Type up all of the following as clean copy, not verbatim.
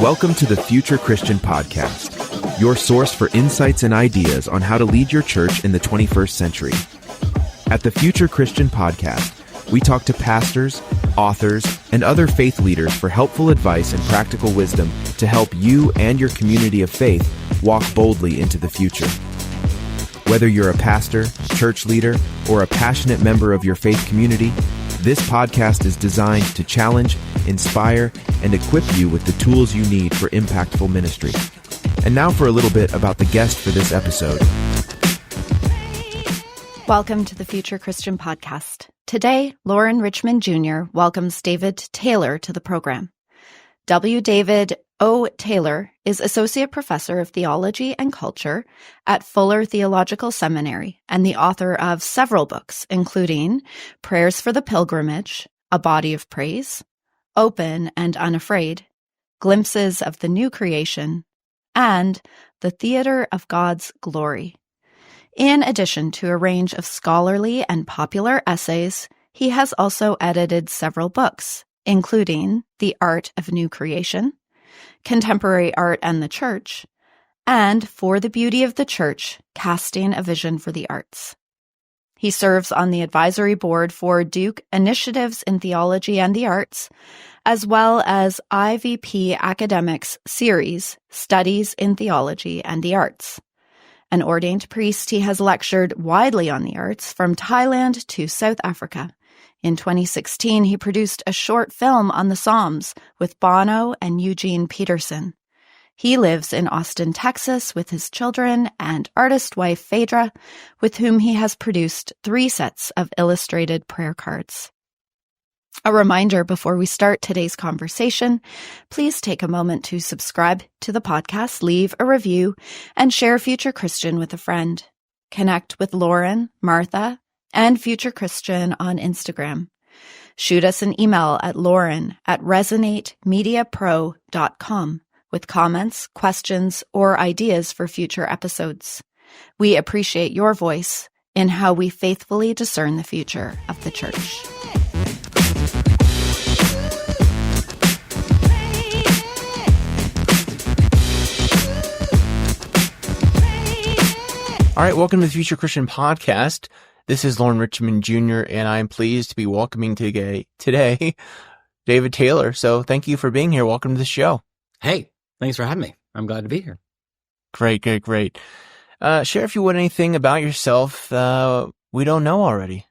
Welcome to the Future Christian Podcast, your source for insights and ideas on how to lead your church in the 21st century. At the Future Christian Podcast, we talk to pastors, authors, and other faith leaders for helpful advice and practical wisdom to help you and your community of faith walk boldly into the future. Whether you're a pastor, church leader, or a passionate member of your faith community, this podcast is designed to challenge, inspire, and equip you with the tools you need for impactful ministry. And now for a little bit about the guest for this episode. Welcome to the Future Christian Podcast. Today, Loren Richmond Jr. welcomes David Taylor to the program. W. David O. Taylor is Associate Professor of Theology and Culture at Fuller Theological Seminary and the author of several books, including Prayers for the Pilgrimage, A Body of Praise, Open and Unafraid, Glimpses of the New Creation, and The Theater of God's Glory. In addition to a range of scholarly and popular essays, he has also edited several books, including The Art of New Creation, Contemporary Art and the Church, and For the Beauty of the Church, Casting a Vision for the Arts. He serves on the advisory board for Duke Initiatives in Theology and the Arts, as well as IVP Academics series, Studies in Theology and the Arts. An ordained priest, he has lectured widely on the arts, from Thailand to South Africa. In 2016, he produced a short film on the Psalms with Bono and Eugene Peterson. He lives in Austin, Texas, with his children and artist wife Phaedra, with whom he has produced 3 sets of illustrated prayer cards. A reminder before we start today's conversation, please take a moment to subscribe to the podcast, leave a review, and share Future Christian with a friend. Connect with Loren, Martha, and Future Christian on Instagram. Shoot us an email at loren@resonatemediapro.com with comments, questions, or ideas for future episodes. We appreciate your voice in how we faithfully discern the future of the church. All right, welcome to the Future Christian Podcast. This is Loren Richmond Jr., and I'm pleased to be welcoming today David Taylor. So thank you for being here. Welcome to the show. Hey, thanks for having me. I'm glad to be here. Great. Share, if you would, anything about yourself we don't know already.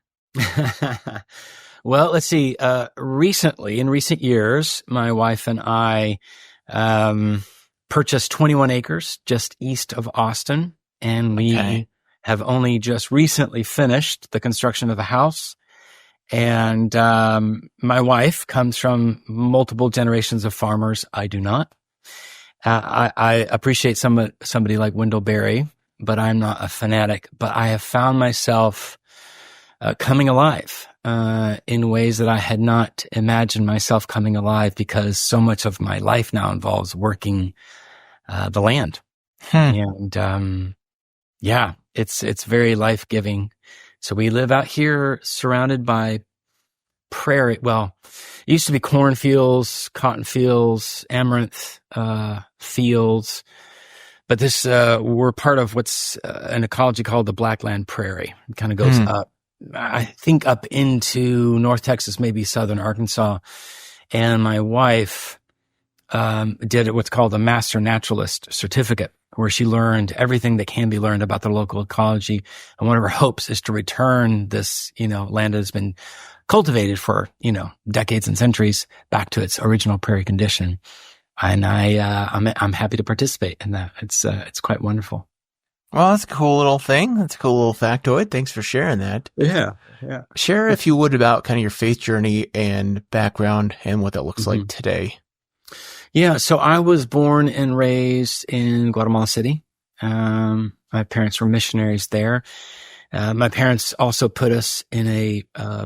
Well, let's see. In recent years, my wife and I purchased 21 acres just east of Austin, and we have only just recently finished the construction of the house. And my wife comes from multiple generations of farmers. I do not. I appreciate somebody like Wendell Berry, but I'm not a fanatic. But I have found myself coming alive in ways that I had not imagined myself coming alive, because so much of my life now involves working the land. And it's very life-giving. So we live out here surrounded by prairie. Well, it used to be cornfields, cotton fields, amaranth fields. But this, we're part of what's an ecology called the Blackland Prairie. It kind of goes up, I think, up into North Texas, maybe southern Arkansas. And my wife did what's called a Master Naturalist Certificate, where she learned everything that can be learned about the local ecology. And one of her hopes is to return this, land that has been cultivated for, decades and centuries back to its original prairie condition. And I'm happy to participate in that. It's quite wonderful. Well, that's a cool little thing. That's a cool little factoid. Thanks for sharing that. Yeah. Share, if you would, about kind of your faith journey and background and what that looks like today. Yeah, so I was born and raised in Guatemala City. My parents were missionaries there. My parents also put us in a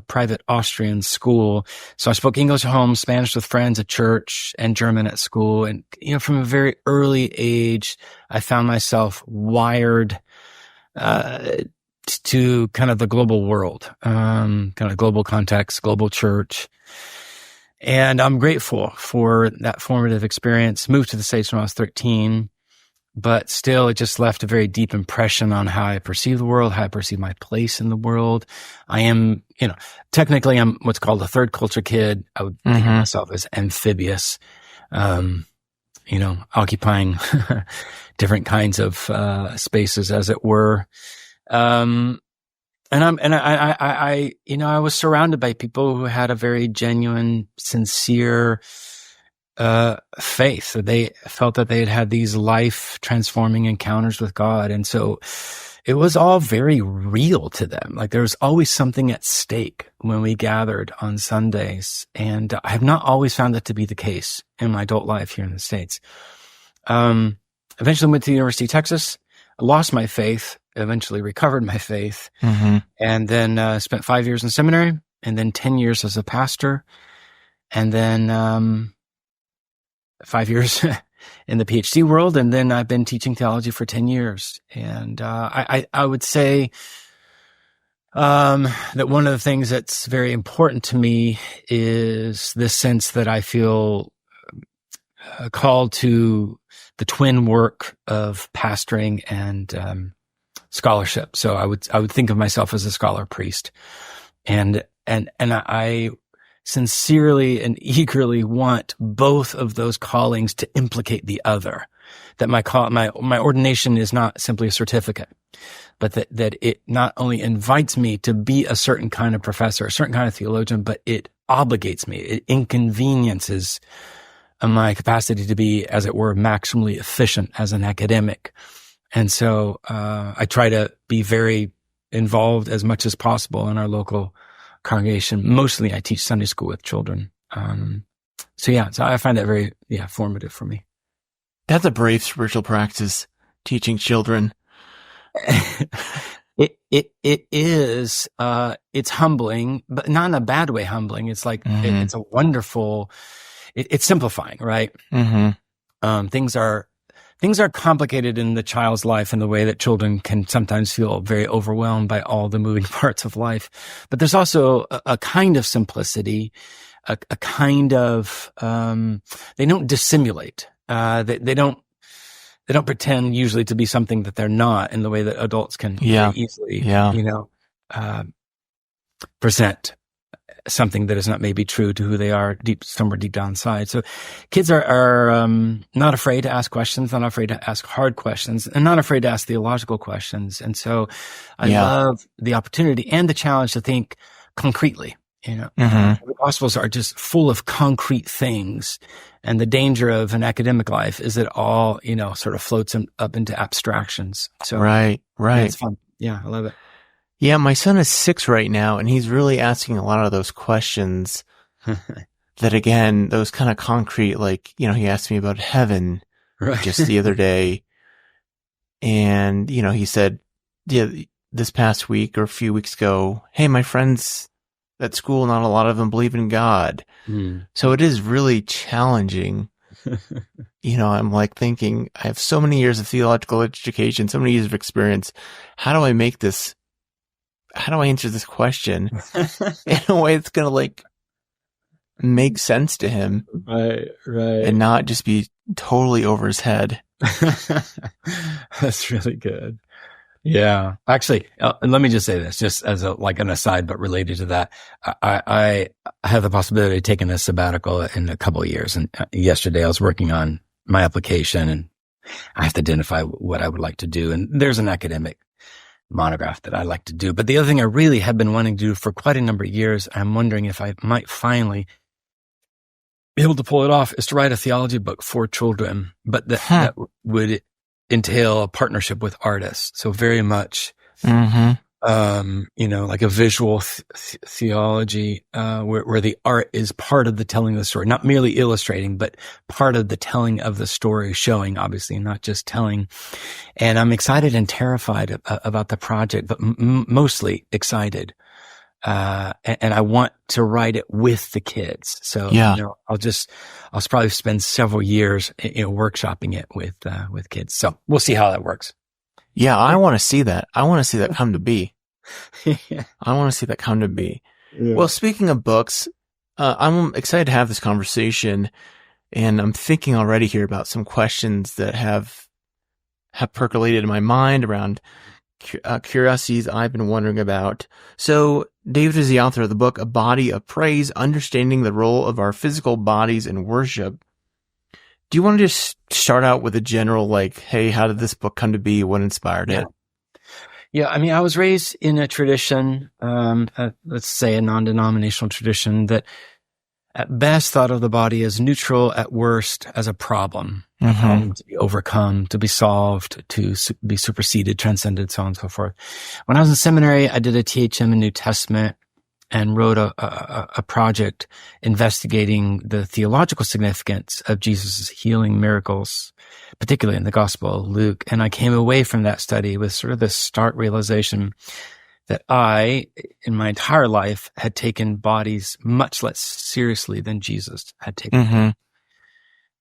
private Austrian school. So I spoke English at home, Spanish with friends at church, and German at school. And, from a very early age, I found myself wired to kind of the global world, kind of global context, global church. And I'm grateful for that formative experience. Moved to the States when I was 13, but still it just left a very deep impression on how I perceive the world, how I perceive my place in the world. I am, technically I'm what's called a third culture kid. I would think of myself as amphibious, occupying different kinds of spaces, as it were. I was surrounded by people who had a very genuine, sincere faith. They felt that they had had these life transforming encounters with God. And so it was all very real to them. Like there was always something at stake when we gathered on Sundays. And I have not always found that to be the case in my adult life here in the States. Eventually went to the University of Texas, lost my faith, eventually recovered my faith, and then spent 5 years in seminary, and then 10 years as a pastor, and then 5 years in the PhD world, and then I've been teaching theology for 10 years. And I would say that one of the things that's very important to me is this sense that I feel called to the twin work of pastoring and scholarship. So I would think of myself as a scholar priest, and I sincerely and eagerly want both of those callings to implicate the other. That my ordination is not simply a certificate, but that it not only invites me to be a certain kind of professor, a certain kind of theologian, but it obligates me, it inconveniences my capacity to be, as it were, maximally efficient as an academic. And so I try to be very involved as much as possible in our local congregation. Mostly I teach Sunday school with children. So I find that very formative for me. That's a brave spiritual practice, teaching children. It is, it's humbling, but not in a bad way humbling. It's like, it's a wonderful, it's simplifying, right? Things are complicated in the child's life in the way that children can sometimes feel very overwhelmed by all the moving parts of life. But there's also a kind of simplicity, a kind of, they don't dissimulate. They don't pretend usually to be something that they're not in the way that adults can very easily, present something that is not maybe true to who they are somewhere deep down inside. So kids are not afraid to ask questions, not afraid to ask hard questions, and not afraid to ask theological questions. And so I love the opportunity and the challenge to think concretely. The Gospels are just full of concrete things. And the danger of an academic life is it all, sort of floats up into abstractions. So right. It's fun. Yeah, I love it. Yeah, my son is 6 right now, and he's really asking a lot of those questions that, again, those kind of concrete, like, he asked me about heaven just the other day. And, he said, this past week or a few weeks ago, hey, my friends at school, not a lot of them believe in God. So it is really challenging. I'm like thinking, I have so many years of theological education, so many years of experience. How do I answer this question in a way that's going to make sense to him? Right. And not just be totally over his head. That's really good. Yeah. Actually, let me just say this, just as an aside, but related to that. I have the possibility of taking a sabbatical in a couple of years. And yesterday I was working on my application, and I have to identify what I would like to do. And there's an academic monograph that I like to do. But the other thing I really have been wanting to do for quite a number of years, I'm wondering if I might finally be able to pull it off, is to write a theology book for children, but that would entail a partnership with artists. So very much, like a visual theology, where the art is part of the telling of the story, not merely illustrating, but part of the telling of the story, showing, obviously, not just telling. And I'm excited and terrified about the project, but mostly excited. And I want to write it with the kids. So, I'll probably spend several years, workshopping it with kids. So we'll see how that works. Yeah. I want to see that. I want to see that come to be. I want to see that come to be. Yeah. Well, speaking of books, I'm excited to have this conversation, and I'm thinking already here about some questions that have percolated in my mind around curiosities I've been wondering about. So David is the author of the book, A Body of Praise, Understanding the Role of Our Physical Bodies in Worship. Do you want to just start out with a general, like, hey, how did this book come to be? What inspired it? Yeah, I mean, I was raised in a tradition, let's say a non-denominational tradition, that at best thought of the body as neutral, at worst as a problem, to be overcome, to be solved, to be superseded, transcended, so on and so forth. When I was in seminary, I did a THM in New Testament and wrote a project investigating the theological significance of Jesus' healing miracles, particularly in the Gospel of Luke. And I came away from that study with sort of this stark realization that I, in my entire life, had taken bodies much less seriously than Jesus had taken them.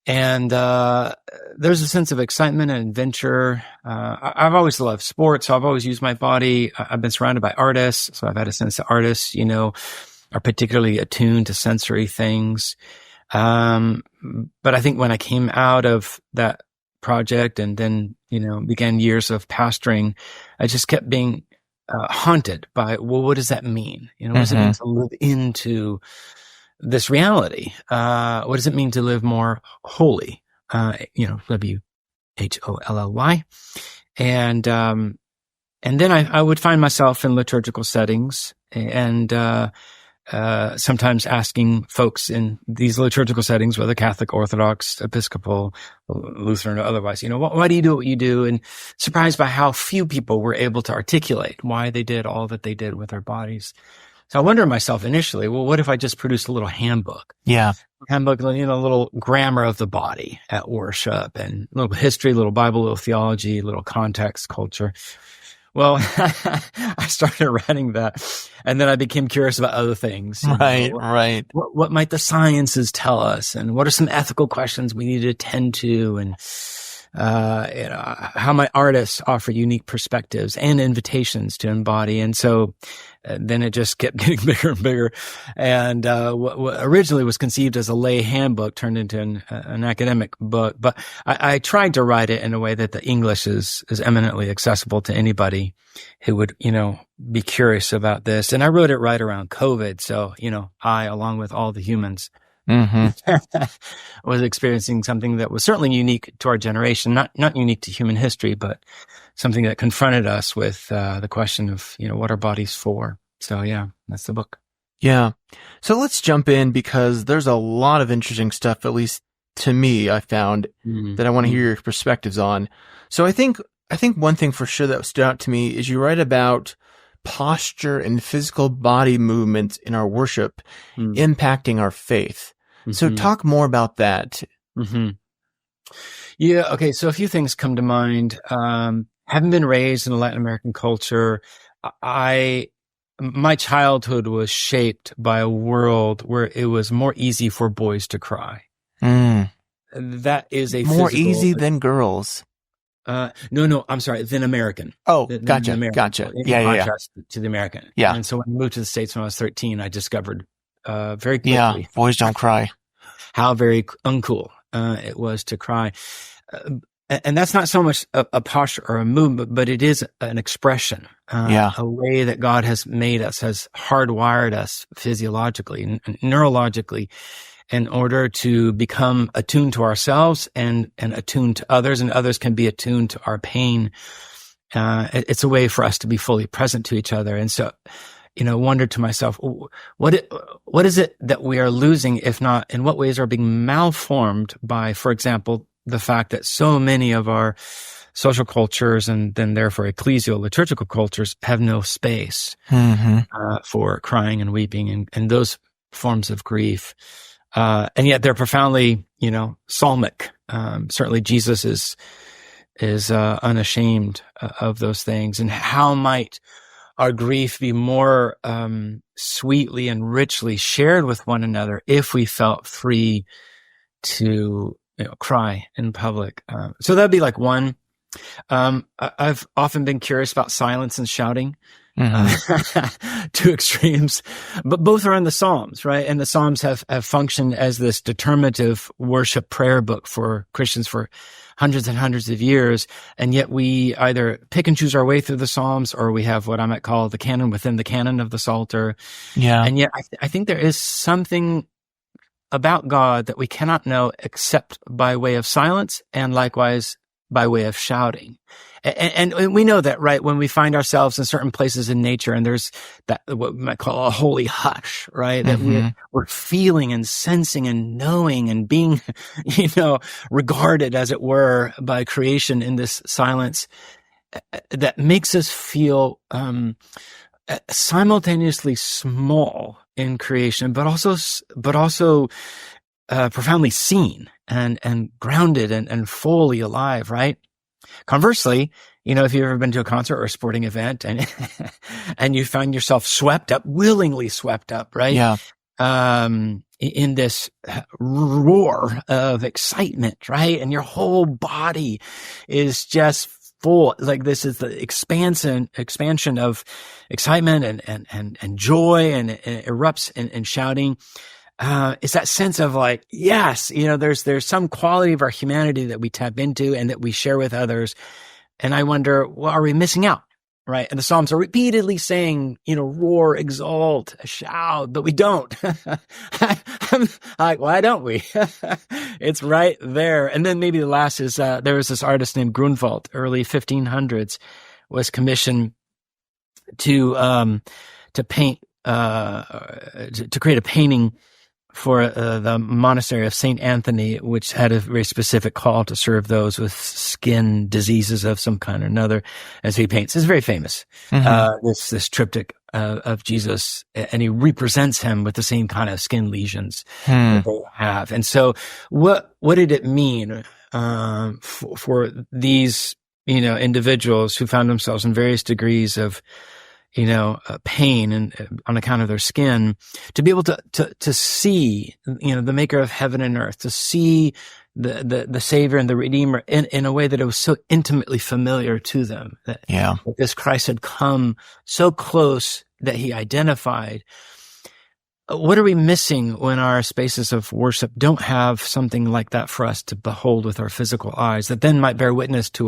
And there's a sense of excitement and adventure. I've always loved sports, so I've always used my body. I've been surrounded by artists, so I've had a sense that artists, are particularly attuned to sensory things. But I think when I came out of that project and then, began years of pastoring, I just kept being haunted by, well, what does that mean? What does it mean to live into this reality? What does it mean to live more holy? WHOLLY. And then I would find myself in liturgical settings and, sometimes asking folks in these liturgical settings, whether Catholic, Orthodox, Episcopal, Lutheran, or otherwise, why do you do what you do? And surprised by how few people were able to articulate why they did all that they did with their bodies. So I wondered myself initially, well, what if I just produced a little handbook? Yeah. Handbook, a little grammar of the body at worship and a little history, a little Bible, a little theology, a little context, culture. Well, I started writing that, and then I became curious about other things. Right. What might the sciences tell us, and what are some ethical questions we need to attend to, and how might artists offer unique perspectives and invitations to embody. And so then it just kept getting bigger and bigger. And what originally was conceived as a lay handbook turned into an academic book. But I tried to write it in a way that the English is eminently accessible to anybody who would, be curious about this. And I wrote it right around COVID. So, I, along with all the humans, was experiencing something that was certainly unique to our generation, not unique to human history, but something that confronted us with the question of, what are bodies for? So yeah, that's the book. Yeah. So let's jump in because there's a lot of interesting stuff, at least to me, I found that I want to hear your perspectives on. So I think one thing for sure that stood out to me is you write about posture and physical body movements in our worship impacting our faith. So talk more about that. Yeah. Okay. So a few things come to mind. Having been raised in a Latin American culture, my childhood was shaped by a world where it was more easy for boys to cry. That is a more easy than girls. No, I'm sorry, than American. Oh, gotcha. In contrast to the American. Yeah. And so when I moved to the States when I was 13, I discovered very quickly. Yeah, boys don't cry. How very uncool it was to cry. And that's not so much a posture or a movement, but it is an expression. A way that God has made us, has hardwired us physiologically and neurologically in order to become attuned to ourselves and attuned to others, and others can be attuned to our pain. It's a way for us to be fully present to each other. And so, wondered to myself, what is it that we are losing, if not, in what ways are being malformed by, for example, the fact that so many of our social cultures and then therefore ecclesial liturgical cultures have no space for crying and weeping and those forms of grief. And yet they're profoundly, psalmic. Certainly Jesus is unashamed of those things. And how might our grief be more sweetly and richly shared with one another if we felt free to cry in public? So that'd be like one. I've often been curious about silence and shouting. two extremes, but both are in the Psalms, right? And the Psalms have functioned as this determinative worship prayer book for Christians for hundreds and hundreds of years. And yet we either pick and choose our way through the Psalms, or we have what I might call the canon within the canon of the Psalter. Yeah. And yet I think there is something about God that we cannot know except by way of silence, and likewise by way of shouting. And we know that, right? When we find ourselves in certain places in nature, and there's that, what we might call a holy hush, right? That we're feeling and sensing and knowing and being, regarded, as it were, by creation in this silence that makes us feel, simultaneously small in creation, but also profoundly seen and grounded and fully alive, right? Conversely, if you've ever been to a concert or a sporting event and you find yourself willingly swept up, right? Yeah. In this roar of excitement, right? And your whole body is just full. Like, this is the expansion of excitement and joy, and it erupts in shouting. It's that sense of like, yes, there's some quality of our humanity that we tap into and that we share with others. And I wonder, well, are we missing out? Right. And the Psalms are repeatedly saying, roar, exalt, shout, but we don't. I'm like, why don't we? It's right there. And then maybe the last is, there was this artist named Grunwald, early 1500s, was commissioned to paint, to create a painting for the monastery of St. Anthony, which had a very specific call to serve those with skin diseases of some kind or another, as he paints. It's very famous. This triptych of Jesus, and he represents him with the same kind of skin lesions that they have. And so what did it mean for these individuals who found themselves in various degrees of pain and on account of their skin, to be able to see, the maker of heaven and earth, to see the Savior and the Redeemer in a way that it was so intimately familiar to them. That this Christ had come so close that he identified. What are we missing when our spaces of worship don't have something like that for us to behold with our physical eyes, that then might bear witness to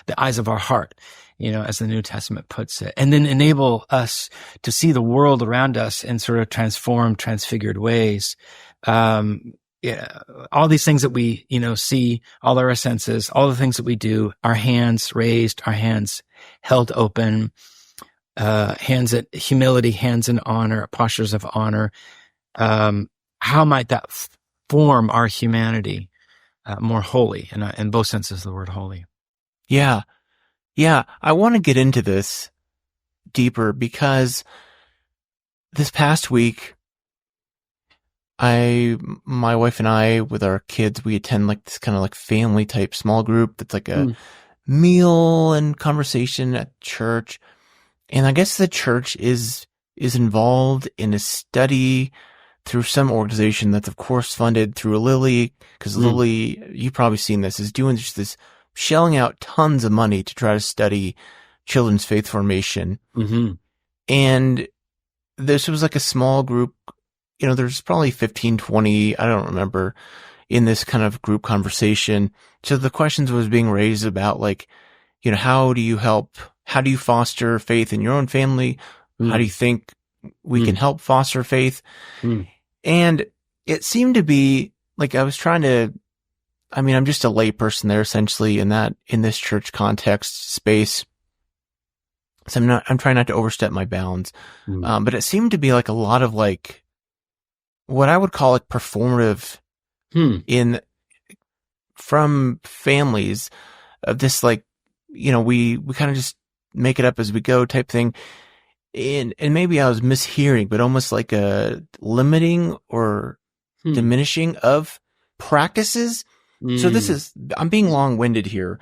the eyes of our heart, as the New Testament puts it, and then enable us to see the world around us in sort of transformed, transfigured ways. All these things that we, see, all our senses, all the things that we do, our hands raised, our hands held open, hands at humility, hands in honor, postures of honor. How might that form our humanity more holy, in both senses of the word holy? Yeah. Yeah, I want to get into this deeper because this past week, my wife and I, with our kids, we attend like this kind of like family type small group that's like a meal and conversation at church. And I guess the church is involved in a study through some organization that's of course funded through Lilly, because Lilly, you've probably seen this, is doing just this, shelling out tons of money to try to study children's faith formation. And this was like a small group, there's probably 15, 20, I don't remember, in this kind of group conversation. So the questions was being raised about like, how do you foster faith in your own family? How do you think we can help foster faith? And it seemed to be like I was trying to, I'm just a lay person there essentially in this church context space. So I'm trying not to overstep my bounds. But it seemed to be like a lot of like what I would call like performative from families of this, like, we kind of just make it up as we go type thing. And maybe I was mishearing, but almost like a limiting or diminishing of practices. So I'm being long-winded here,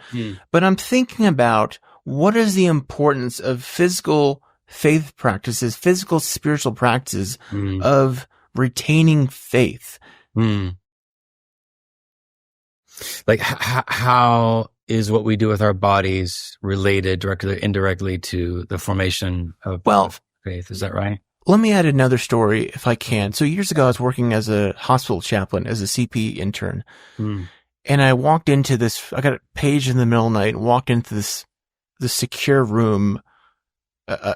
but I'm thinking about what is the importance of physical faith practices, physical spiritual practices of retaining faith. Like how is what we do with our bodies related directly or indirectly to the formation of faith? Is that right? Let me add another story if I can. So years ago, I was working as a hospital chaplain, as a CP intern. And I walked into this, I got a page in the middle of the night and walked into this secure room,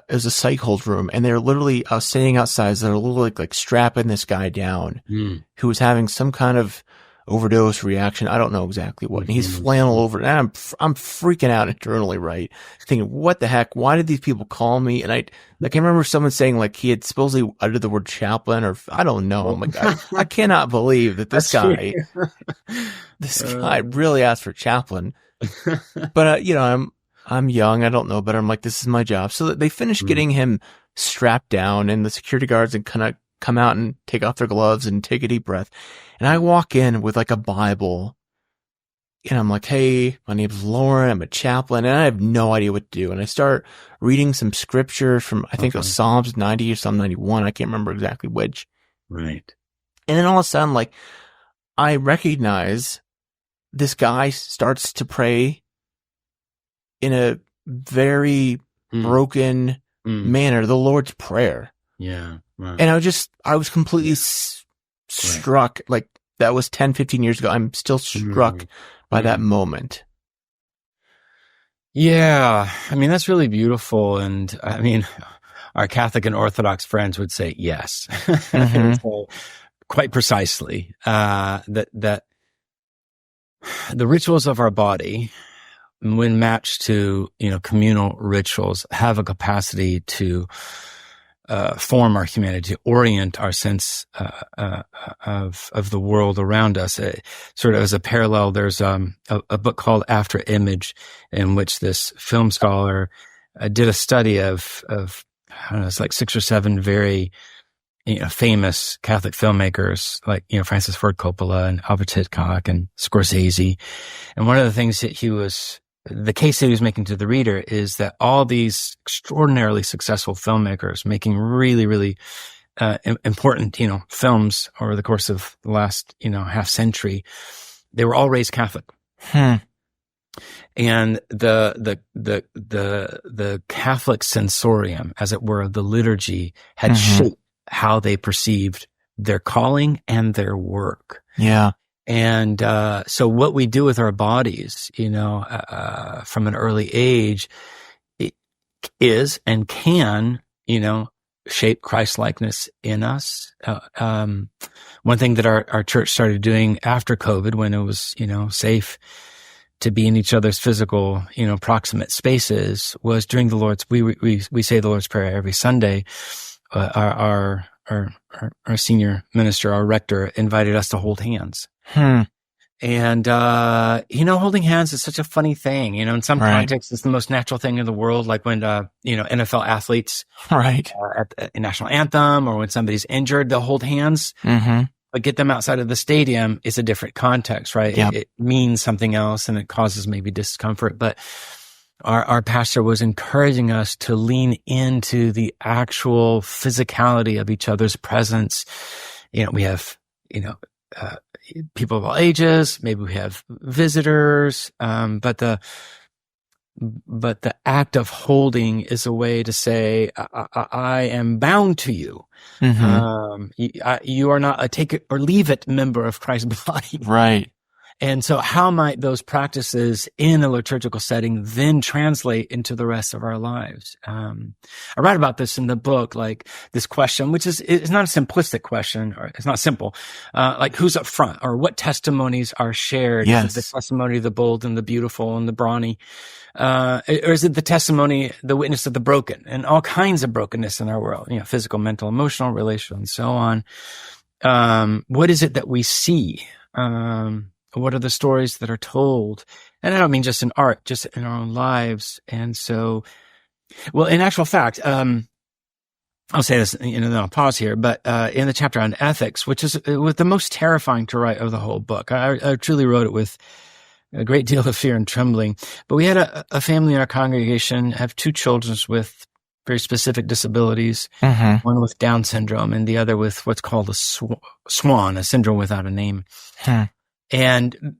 as a psych hold room. And they're literally, I was standing outside, so they're literally like strapping this guy down who was having some kind of overdose reaction. I don't know exactly what. And he's flailing all over. And I'm freaking out internally, right? Thinking, what the heck? Why did these people call me? And I remember someone saying like he had supposedly uttered the word chaplain, or I don't know. I'm like, I cannot believe that this guy really asked for chaplain. But, I'm young. I don't know better. I'm like, this is my job. So they finished getting him strapped down, and the security guards and kind of come out and take off their gloves and take a deep breath. And I walk in with like a Bible, and I'm like, hey, my name's Loren. I'm a chaplain, and I have no idea what to do. And I start reading some scripture from, I think it was Psalms 90 or Psalm 91. I can't remember exactly which. Right. And then all of a sudden, like, I recognize this guy starts to pray in a very broken manner, the Lord's Prayer. Yeah. Right. And I was completely struck. Like, that was 10, 15 years ago. I'm still struck by that moment. Yeah. I mean, that's really beautiful. And I mean, our Catholic and Orthodox friends would say yes. So, quite precisely, that the rituals of our body, when matched to, communal rituals, have a capacity to form our humanity, to orient our sense of the world around us. Sort of as a parallel, there's a book called After Image, in which this film scholar did a study of I don't know, it's like 6 or 7 very famous Catholic filmmakers, like Francis Ford Coppola and Albert Hitchcock and Scorsese. And one of the things that the case that he was making to the reader is that all these extraordinarily successful filmmakers making really, really important, films over the course of the last, half century, they were all raised Catholic. And the Catholic sensorium, as it were, the liturgy, had shaped how they perceived their calling and their work. Yeah. And so what we do with our bodies, from an early age, it is and can, shape Christ-likeness in us. One thing that our church started doing after COVID, when it was, safe to be in each other's physical, proximate spaces, was during the Lord's. We say the Lord's Prayer every Sunday. Our senior minister, our rector, invited us to hold hands. And, holding hands is such a funny thing. In some contexts, it's the most natural thing in the world. Like when, NFL athletes, at the national anthem, or when somebody's injured, they'll hold hands. But get them outside of the stadium is a different context, right? Yep. It means something else, and it causes maybe discomfort. But our pastor was encouraging us to lean into the actual physicality of each other's presence. We have, people of all ages, maybe we have visitors, but the act of holding is a way to say, I am bound to you. You are not a take it or leave it member of Christ's body. Right. And so how might those practices in a liturgical setting then translate into the rest of our lives? I write about this in the book, like this question, which is not a simplistic question, or it's not simple. Like who's up front, or what testimonies are shared? Yes. Is it the testimony of the bold and the beautiful and the brawny? Or is it the testimony, the witness of the broken, and all kinds of brokenness in our world, physical, mental, emotional, relational, and so on? What is it that we see? What are the stories that are told? And I don't mean just in art, just in our own lives. And so, well, in actual fact, I'll say this, then I'll pause here, but, in the chapter on ethics, which is the most terrifying to write of the whole book, I truly wrote it with a great deal of fear and trembling. But we had a family in our congregation, have 2 children with very specific disabilities, one with Down syndrome and the other with what's called a SWAN, a syndrome without a name. And,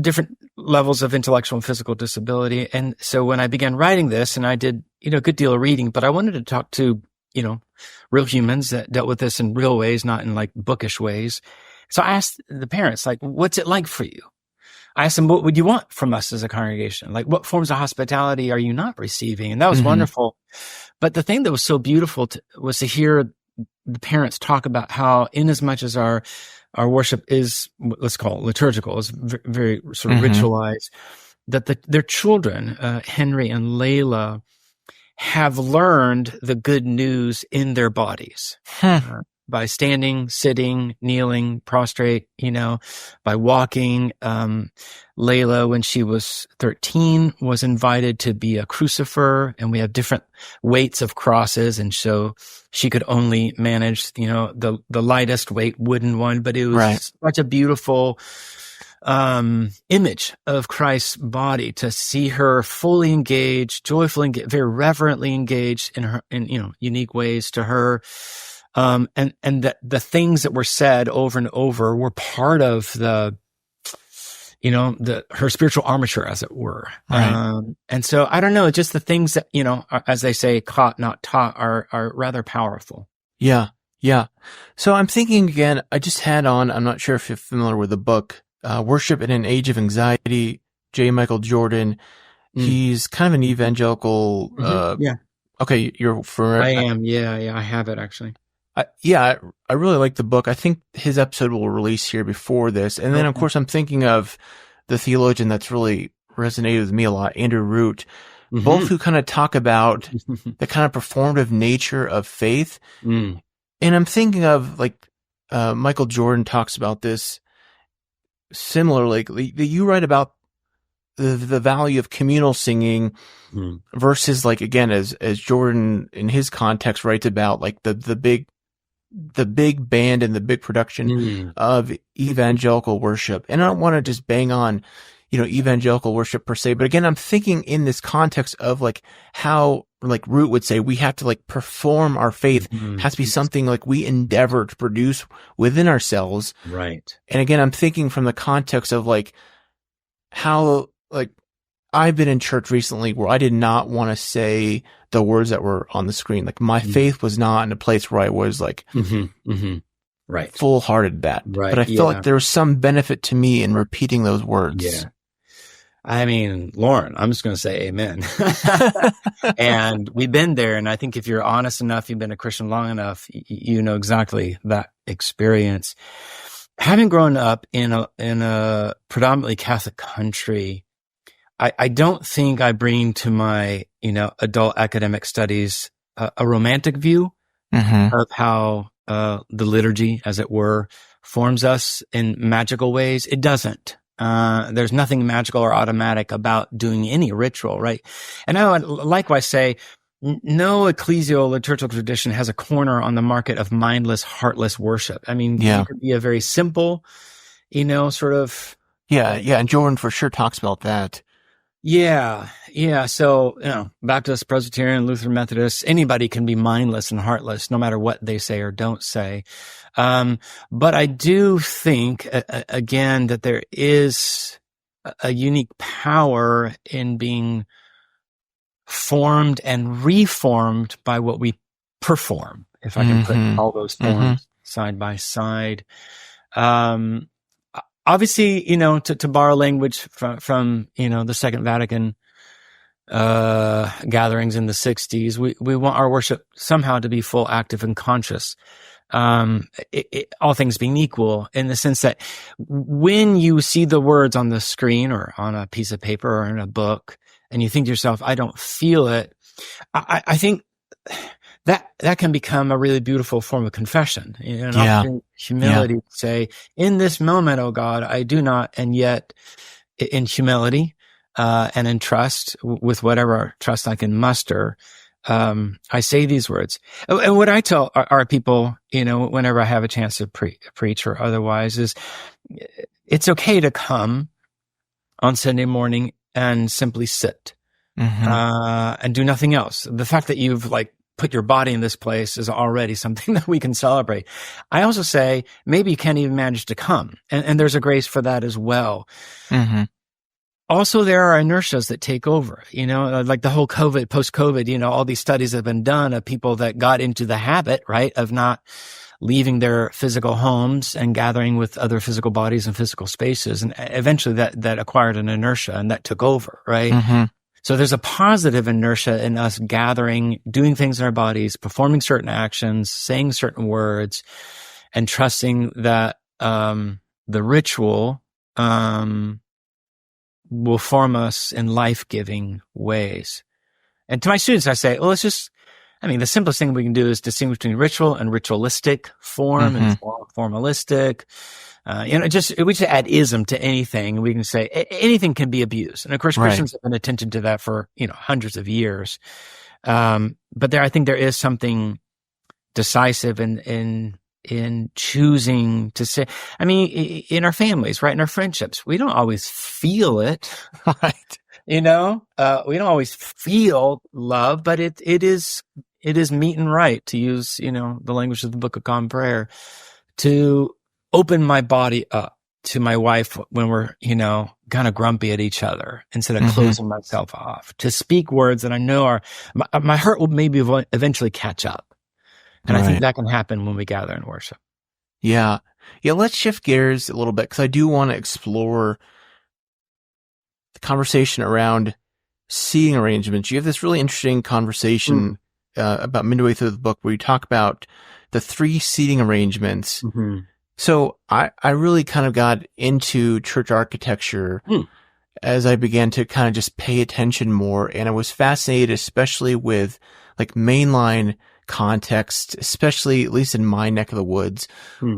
different levels of intellectual and physical disability. And so when I began writing this, and I did, a good deal of reading, but I wanted to talk to, real humans that dealt with this in real ways, not in like bookish ways. So I asked the parents, like, what's it like for you? I asked them, what would you want from us as a congregation? Like, what forms of hospitality are you not receiving? And that was wonderful. But the thing that was so beautiful was to hear the parents talk about how, in as much as our worship is, let's call it liturgical, is very sort of ritualized, that their children, Henry and Layla, have learned the good news in their bodies. By standing, sitting, kneeling, prostrate, by walking. Layla, when she was 13, was invited to be a crucifer, and we have different weights of crosses. And so she could only manage, the lightest weight wooden one, but it was such a beautiful, image of Christ's body to see her fully engaged, joyfully engaged, very reverently engaged in unique ways to her. And that the things that were said over and over were part of her spiritual armature, as it were. Right. And so I don't know, just the things that, as they say, caught, not taught, are rather powerful. Yeah. Yeah. So I'm thinking again, I just had on, I'm not sure if you're familiar with the book, Worship in an Age of Anxiety, J. Michael Jordan. He's kind of an evangelical, yeah. Okay. You're for, I am. Yeah. I have it actually. I really like the book. I think his episode will release here before this. And then, of course, I'm thinking of the theologian that's really resonated with me a lot, Andrew Root, both who kind of talk about the kind of performative nature of faith. And I'm thinking of Michael Jordan talks about this similarly. You write about the value of communal singing versus again, as Jordan in his context writes about the big band and the big production of evangelical worship. And I don't want to just bang on, evangelical worship per se, but again, I'm thinking in this context of how Root would say we have to perform our faith. It has to be something we endeavor to produce within ourselves. Right. And again, I'm thinking from the context of how I've been in church recently where I did not want to say the words that were on the screen. My faith was not in a place where I was right, full-hearted that. Right. But I felt there was some benefit to me in repeating those words. Yeah. I mean, Loren, I'm just going to say amen. And we've been there. And I think if you're honest enough, you've been a Christian long enough, you know exactly that experience. Having grown up in a predominantly Catholic country, I don't think I bring to my, adult academic studies a romantic view of how the liturgy, as it were, forms us in magical ways. It doesn't. There's nothing magical or automatic about doing any ritual, right? And I would likewise say, no ecclesial liturgical tradition has a corner on the market of mindless, heartless worship. I mean, it could be a very simple, sort of. Yeah. And Jordan for sure talks about that. Yeah. So, Baptist, Presbyterian, Lutheran, Methodist, anybody can be mindless and heartless, no matter what they say or don't say. But I do think, again, that there is a unique power in being formed and reformed by what we perform, if I can put all those forms side by side. Obviously, to borrow language from the Second Vatican gatherings in the 60s, we want our worship somehow to be full, active, and conscious. All things being equal, in the sense that when you see the words on the screen or on a piece of paper or in a book, and you think to yourself, I don't feel it, I think that can become a really beautiful form of confession. Humility to say, in this moment, oh God, I do not, and yet in humility and in trust, with whatever trust I can muster, I say these words. And what I tell our people, whenever I have a chance to preach or otherwise, is it's okay to come on Sunday morning and simply sit and do nothing else. The fact that you've put your body in this place is already something that we can celebrate. I also say maybe you can't even manage to come, and there's a grace for that as well. also there are inertias that take over, like the whole post-COVID, all these studies have been done of people that got into the habit, right, of not leaving their physical homes and gathering with other physical bodies and physical spaces. And eventually that acquired an inertia and that took over, right? Mm-hmm. So there's a positive inertia in us gathering, doing things in our bodies, performing certain actions, saying certain words, and trusting that the ritual will form us in life-giving ways. And to my students, I say, well, the simplest thing we can do is distinguish between ritual and ritualistic form and formalistic. We just add ism to anything. We can say anything can be abused. And of course, Christians have been attentive to that for, hundreds of years. But I think there is something decisive in choosing to say, in our families, right? In our friendships, we don't always feel it, right? We don't always feel love, but it is meet and right, to use, the language of the Book of Common Prayer, to open my body up to my wife when we're, kind of grumpy at each other instead of closing myself off, to speak words that I know my heart will maybe eventually catch up. And I think that can happen when we gather in worship. Yeah. Yeah. Let's shift gears a little bit, because I do want to explore the conversation around seating arrangements. You have this really interesting conversation about midway through the book where you talk about the 3 seating arrangements. Mm-hmm. So I really kind of got into church architecture as I began to kind of just pay attention more. And I was fascinated, especially with like mainline context, especially at least in my neck of the woods,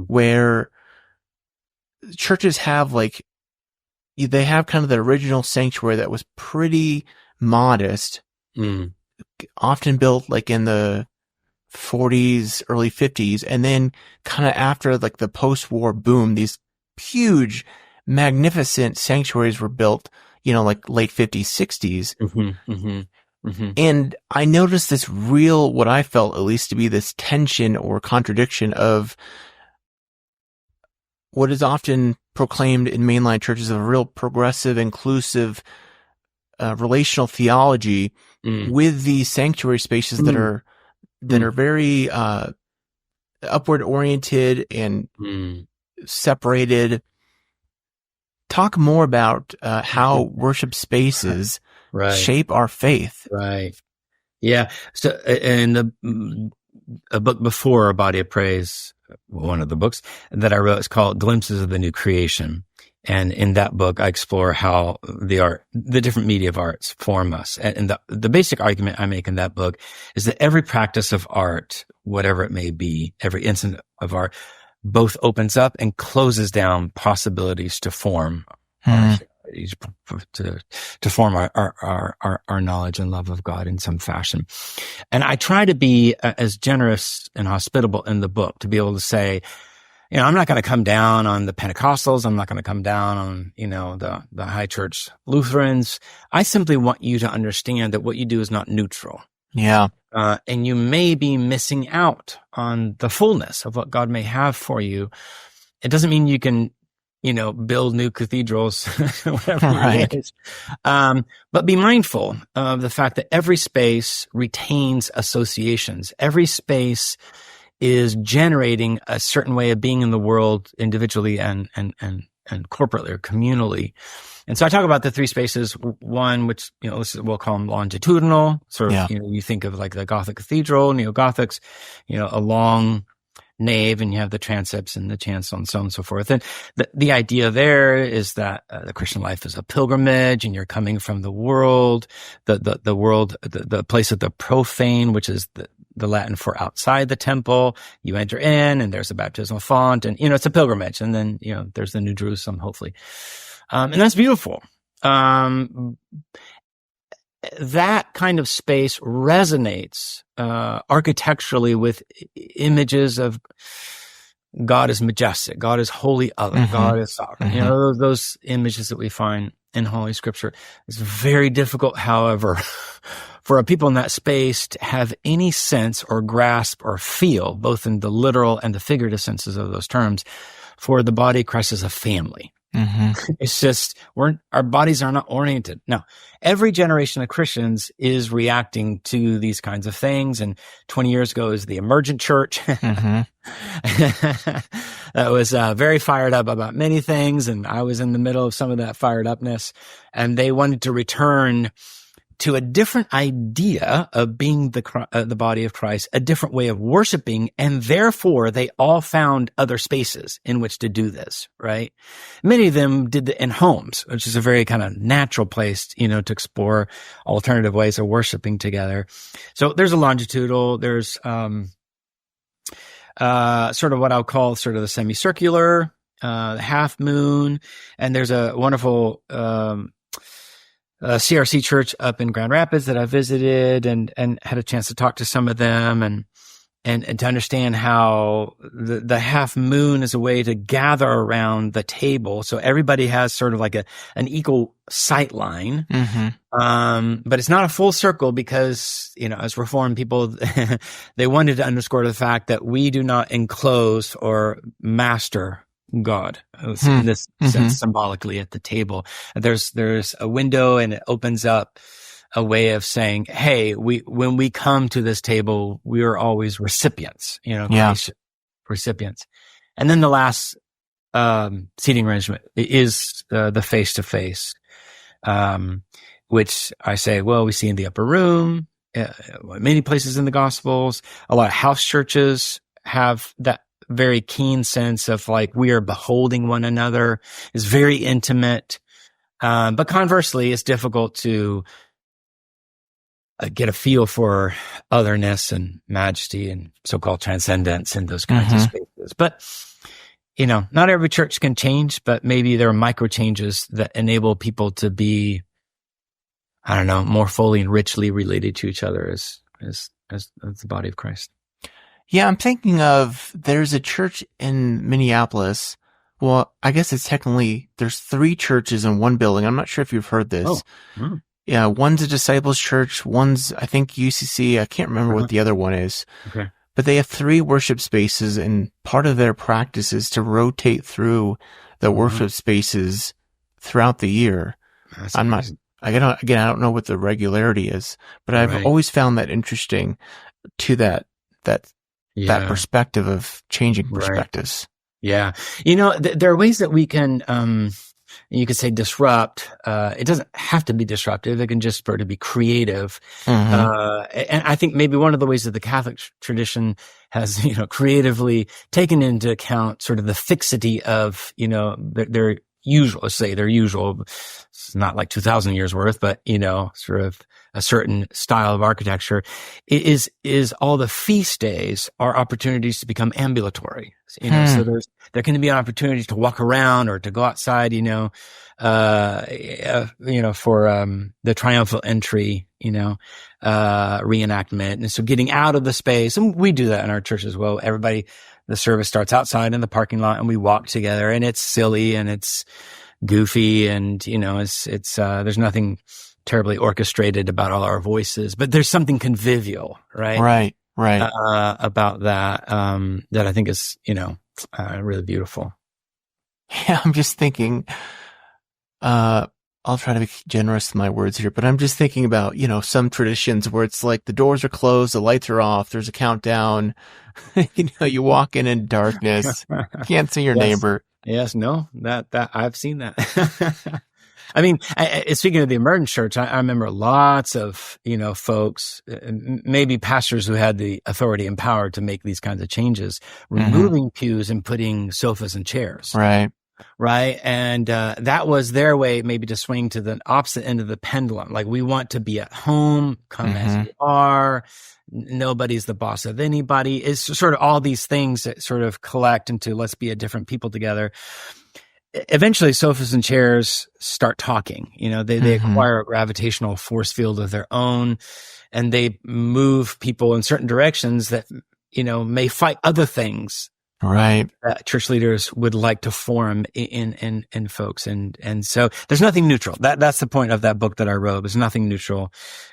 where churches have they have kind of the original sanctuary that was pretty modest, often built like in the 40s, early 50s. And then kind of after like the post-war boom, these huge, magnificent sanctuaries were built, like late 50s, 60s. Mm-hmm, mm-hmm. Mm-hmm. And I noticed this what I felt at least to be this tension or contradiction of what is often proclaimed in mainline churches of a real progressive, inclusive, relational theology with these sanctuary spaces that are very upward oriented and separated. Talk more about how worship spaces shape our faith. Right. Yeah. So in a book before A Body of Praise, one of the books that I wrote is called Glimpses of the New Creation. And in that book, I explore how the different media of arts form us. And the basic argument I make in that book is that every practice of art, whatever it may be, every instant of art, both opens up and closes down possibilities to form to form our knowledge and love of God in some fashion. And I try to be as generous and hospitable in the book to be able to say, I'm not going to come down on the Pentecostals. I'm not going to come down on, the high church Lutherans. I simply want you to understand that what you do is not neutral. Yeah. And you may be missing out on the fullness of what God may have for you. It doesn't mean you can, build new cathedrals, whatever it is. But be mindful of the fact that every space retains associations. Every space is generating a certain way of being in the world individually and corporately or communally. And so I talk about the 3 spaces. One, which, we'll call them longitudinal, sort of, you think of like the Gothic cathedral, Neo-Gothics, a long nave, and you have the transepts and the chancel and so on and so forth. And the idea there is that the Christian life is a pilgrimage, and you're coming from the world, the world, the place of the profane, which is the Latin for outside the temple. You enter in, and there's a baptismal font, and it's a pilgrimage. And then there's the New Jerusalem, hopefully, and that's beautiful. That kind of space resonates architecturally with images of God is majestic, God is holy other, God is sovereign. Those images that we find in Holy Scripture. It's very difficult, however, for people in that space to have any sense or grasp or feel, both in the literal and the figurative senses of those terms, for the body of Christ as a family. It's just, our bodies are not oriented. No, every generation of Christians is reacting to these kinds of things. And 20 years ago is the emergent church. That was very fired up about many things. And I was in the middle of some of that fired upness. And they wanted to return to a different idea of being the body of Christ, a different way of worshiping, and therefore they all found other spaces in which to do this, right? Many of them did it in homes, which is a very kind of natural place, to explore alternative ways of worshiping together. So there's a longitudinal, there's sort of what I'll call sort of the semicircular, half moon, and there's a wonderful CRC church up in Grand Rapids that I visited and had a chance to talk to some of them and to understand how the half moon is a way to gather around the table. So everybody has sort of like an equal sight line. But it's not a full circle because, as Reformed people, they wanted to underscore the fact that we do not enclose or master God, in this sense, symbolically at the table. There's a window and it opens up a way of saying, hey, when we come to this table, we are always recipients, recipients. And then the last, seating arrangement is, the face-to-face, which I say, well, we see in the upper room, many places in the Gospels, a lot of house churches have that very keen sense of like we are beholding one another. Is very intimate. But conversely, it's difficult to get a feel for otherness and majesty and so-called transcendence in those kinds of spaces. But, not every church can change, but maybe there are micro changes that enable people to be, more fully and richly related to each other as the body of Christ. Yeah, I'm thinking of, there's a church in Minneapolis. Well, I guess there's 3 churches in one building. I'm not sure if you've heard this. Yeah, one's a disciples church. One's, I think, UCC. I can't remember what the other one is. Okay. But they have 3 worship spaces, and part of their practice is to rotate through the worship spaces throughout the year. That's amazing. I don't know what the regularity is, but I've always found that interesting to that perspective of changing perspectives. Yeah. There are ways that we can, you could say disrupt. It doesn't have to be disruptive. It can just sort of be creative. And I think maybe one of the ways that the Catholic tradition has, creatively taken into account sort of the fixity of, their usual, let's say their usual, it's not like 2,000 years worth, but, sort of a certain style of architecture is all the feast days are opportunities to become ambulatory. So there can be an opportunity to walk around or to go outside, for, the triumphal entry, reenactment. And so getting out of the space, and we do that in our church as well. The service starts outside in the parking lot and we walk together, and it's silly and it's goofy and, there's nothing terribly orchestrated about all our voices, but there's something convivial, right? Right. About that, that I think is, really beautiful. Yeah. I'm just thinking, I'll try to be generous with my words here, but I'm just thinking about, some traditions where it's like the doors are closed, the lights are off, there's a countdown, you walk in darkness, can't see your neighbor. Yes. No, that I've seen that. I mean, speaking of the emergent church, I remember lots of, folks, maybe pastors who had the authority and power to make these kinds of changes, removing pews and putting sofas and chairs. Right. And that was their way maybe to swing to the opposite end of the pendulum. Like, we want to be at home, come as you are. Nobody's the boss of anybody. It's sort of all these things that sort of collect into let's be a different people together. Eventually, sofas and chairs start talking. They acquire a gravitational force field of their own, and they move people in certain directions that, may fight other things. Right. That church leaders would like to form in folks. And so there's nothing neutral. That's the point of that book that I wrote. There's nothing neutral.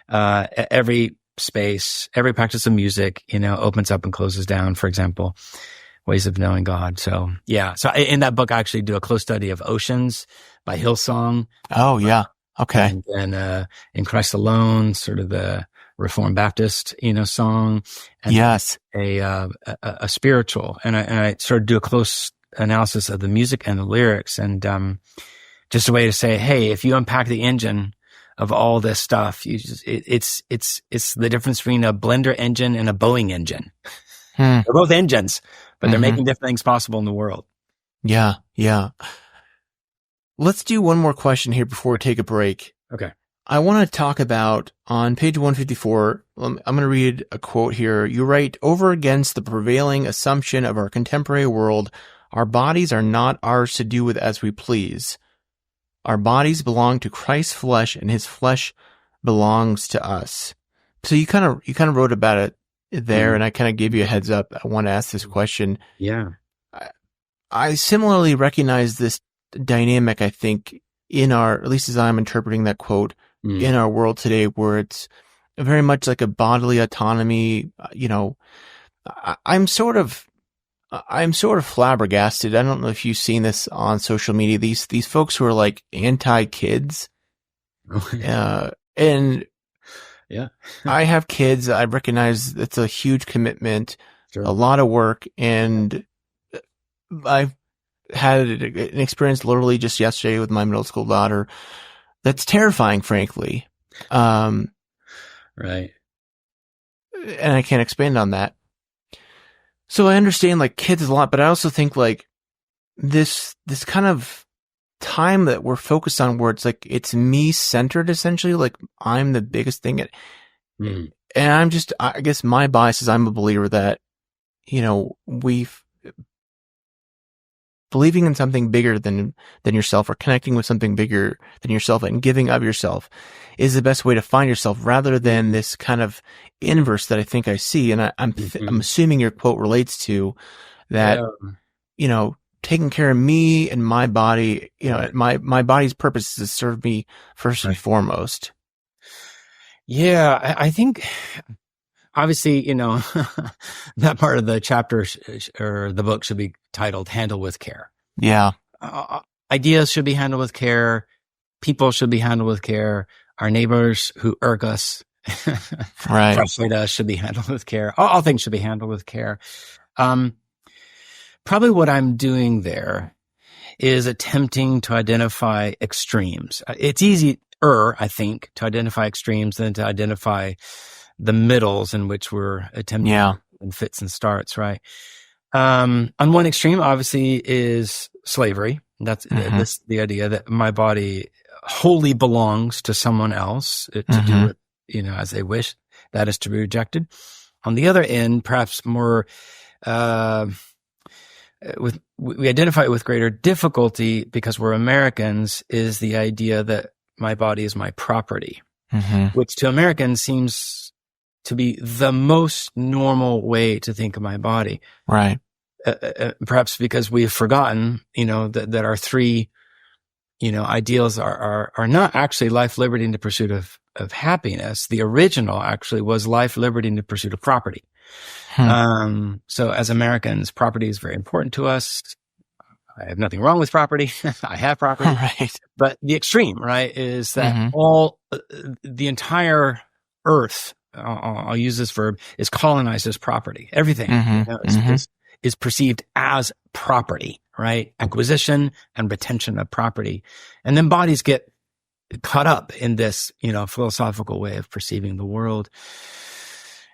Every space, every practice of music, opens up and closes down, for example. ways of knowing God. So yeah. So in that book, I actually do a close study of Oceans by Hillsong. Oh yeah. Okay. And In Christ Alone, sort of the Reformed Baptist, song. And yes. A spiritual. And I sort of do a close analysis of the music and the lyrics, and just a way to say, hey, if you unpack the engine of all this stuff, it's the difference between a Blender engine and a Boeing engine. They're both engines, but they're making different things possible in the world. Yeah, yeah. Let's do one more question here before we take a break. Okay. I want to talk about, on page 154, I'm going to read a quote here. You write, over against the prevailing assumption of our contemporary world, our bodies are not ours to do with as we please. Our bodies belong to Christ's flesh, and his flesh belongs to us. So you kind of wrote about it there, and I kind of gave you a heads up. I want to ask this question. Yeah. I similarly recognize this dynamic, I think, at least as I'm interpreting that quote, in our world today, where it's very much like a bodily autonomy. I'm sort of flabbergasted. I don't know if you've seen this on social media. These folks who are like anti-kids, and yeah, I have kids. I recognize it's a huge commitment, sure. A lot of work, and I've had an experience literally just yesterday with my middle school daughter that's terrifying, frankly. Right. And I can't expand on that. So I understand like kids a lot, but I also think like this kind of time that we're focused on where it's like, it's me centered essentially, like I'm the biggest thing. And I guess my bias is I'm a believer that, believing in something bigger than yourself, or connecting with something bigger than yourself and giving of yourself is the best way to find yourself, rather than this kind of inverse that I think I see. And I'm assuming your quote relates to that, taking care of me and my body, my body's purpose is to serve me first and foremost. Yeah, I think obviously, that part of the chapter or the book should be titled Handle with Care. Yeah. Ideas should be handled with care. People should be handled with care. Our neighbors who irk us, right, frustrate us, should be handled with care. All things should be handled with care. Probably what I'm doing there is attempting to identify extremes. It's easier, I think, to identify extremes than to identify the middles in which we're attempting in fits and starts, right? On one extreme, obviously, is slavery. That's the idea that my body wholly belongs to someone else to do it, as they wish. That is to be rejected. On the other end, perhaps more, we identify it with greater difficulty because we're Americans, is the idea that my body is my property, which to Americans seems to be the most normal way to think of my body. Right. Perhaps because we've forgotten, that our three, ideals are not actually life, liberty, and the pursuit of happiness. The original actually was life, liberty, and the pursuit of property. So as Americans, property is very important to us. I have nothing wrong with property. I have property. Right. But the extreme, right, is that the entire earth, I'll use this verb, is colonized as property. Everything is perceived as property, right? Acquisition and retention of property. And then bodies get caught up in this, philosophical way of perceiving the world.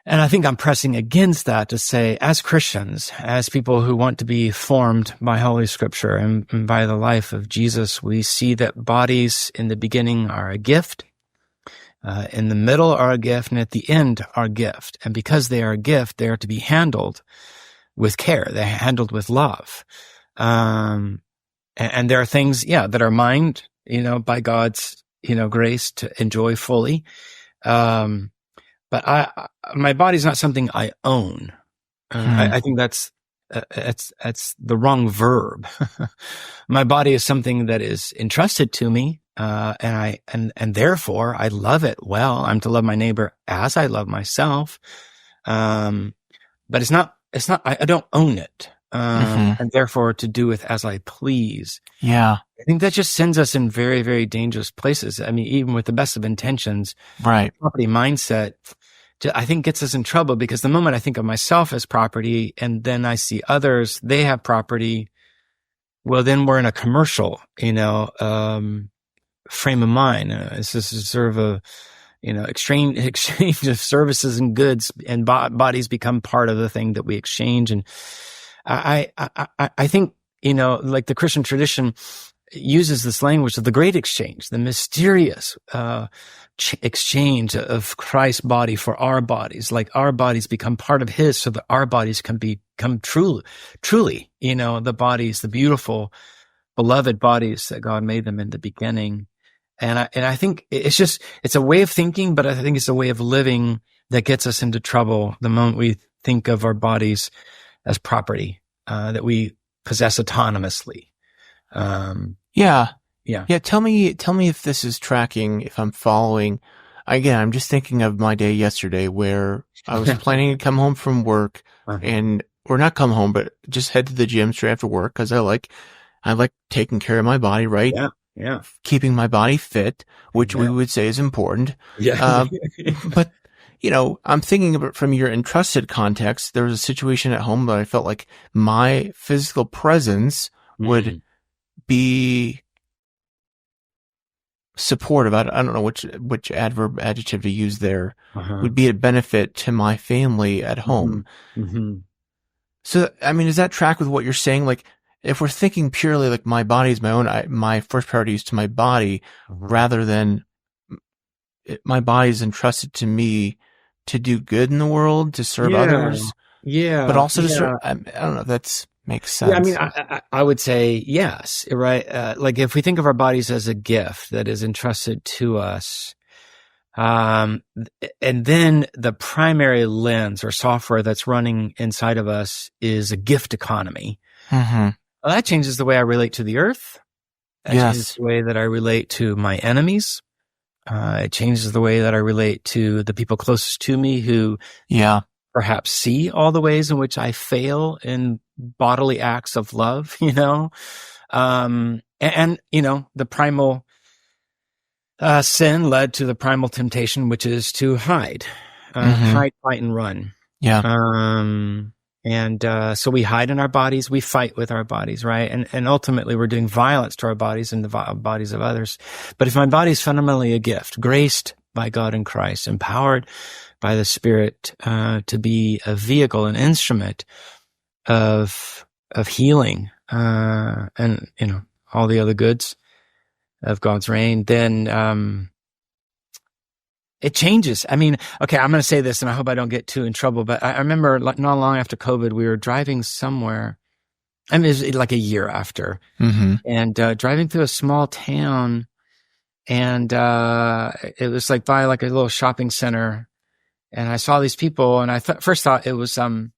And I think I'm pressing against that to say, as Christians, as people who want to be formed by Holy Scripture and by the life of Jesus, we see that bodies in the beginning are a gift, in the middle are a gift, and at the end are a gift. And because they are a gift, they are to be handled with care. They're handled with love. And there are things, that are mine, by God's, grace to enjoy fully. But my body's not something I own. I think that's the wrong verb. My body is something that is entrusted to me, and therefore I love it well. I'm to love my neighbor as I love myself. But it's not, I don't own it. and therefore to do with as I please. Yeah. I think that just sends us in very, very dangerous places. I mean, even with the best of intentions, right? Property mindset, I think, gets us in trouble, because the moment I think of myself as property and then I see others, they have property, well, then we're in a commercial, frame of mind. It's just sort of a, exchange of services and goods, and bodies become part of the thing that we exchange. And I think, like the Christian tradition uses this language of the great exchange, the mysterious exchange of Christ's body for our bodies. Like our bodies become part of his, so that our bodies can become truly, the bodies, the beautiful, beloved bodies that God made them in the beginning. And I think it's a way of thinking, but I think it's a way of living that gets us into trouble the moment we think of our bodies as property, that we possess autonomously. Yeah. Tell me if this is tracking, if I'm following. Again, I'm just thinking of my day yesterday where I was planning to come home from work or not come home, but just head to the gym straight after work, because I like taking care of my body, right? Yeah. Keeping my body fit, which we would say is important. Yeah. But, I'm thinking of it from your entrusted context. There was a situation at home that I felt like my physical presence would be supportive. I don't know which adjective to use there. Would be a benefit to my family at home. So, I mean, does that track with what you're saying? Like, if we're thinking purely like my body is my own, my first priority is to my body, rather than my body is entrusted to me to do good in the world, to serve others. Yeah. But also to serve, I don't know if that makes sense. Yeah, I mean, I would say yes, right? Like if we think of our bodies as a gift that is entrusted to us, and then the primary lens or software that's running inside of us is a gift economy. Well, that changes the way I relate to the earth. That changes the way that I relate to my enemies. It changes the way that I relate to the people closest to me who perhaps see all the ways in which I fail in bodily acts of love, the primal sin led to the primal temptation, which is to hide, fight, and run. So we hide in our bodies, we fight with our bodies, right? And ultimately we're doing violence to our bodies and the bodies of others. But if my body is fundamentally a gift, graced by God in Christ, empowered by the Spirit, to be a vehicle, an instrument of healing, and, all the other goods of God's reign, then, it changes. I mean, okay, I'm going to say this and I hope I don't get too in trouble, but I remember not long after COVID, we were driving somewhere. I mean, it was like a year after, and driving through a small town, and it was like by like a little shopping center, and I saw these people, and I first thought it was like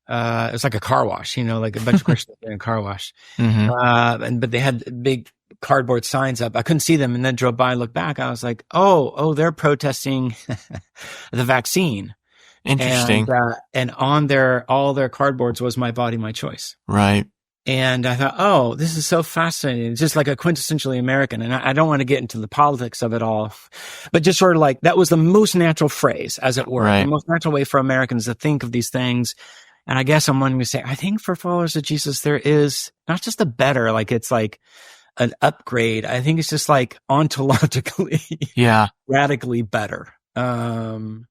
a car wash, like a bunch of Christians in a car wash, but they had big cardboard signs up. I couldn't see them, and then drove by and looked back. I was like, oh, they're protesting the vaccine. Interesting. And on all their cardboards was my body, my choice. Right. And I thought, oh, this is so fascinating. It's just like a quintessentially American. And I don't want to get into the politics of it all, but just sort of like that was the most natural phrase, as it were, the most natural way for Americans to think of these things. And I guess I'm wanting to say, I think for followers of Jesus, there is not just a better, like it's like an upgrade. I think it's just like ontologically, radically better. And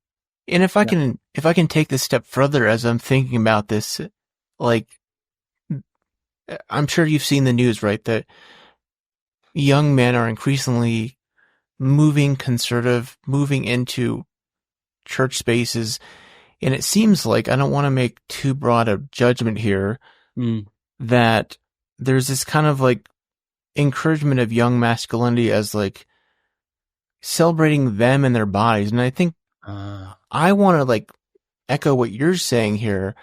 if I can take this step further as I'm thinking about this, like, I'm sure you've seen the news, right? That young men are increasingly moving conservative, moving into church spaces. And it seems like, I don't want to make too broad a judgment here, that there's this kind of like encouragement of young masculinity as like celebrating them and their bodies. And I think I want to like echo what you're saying here.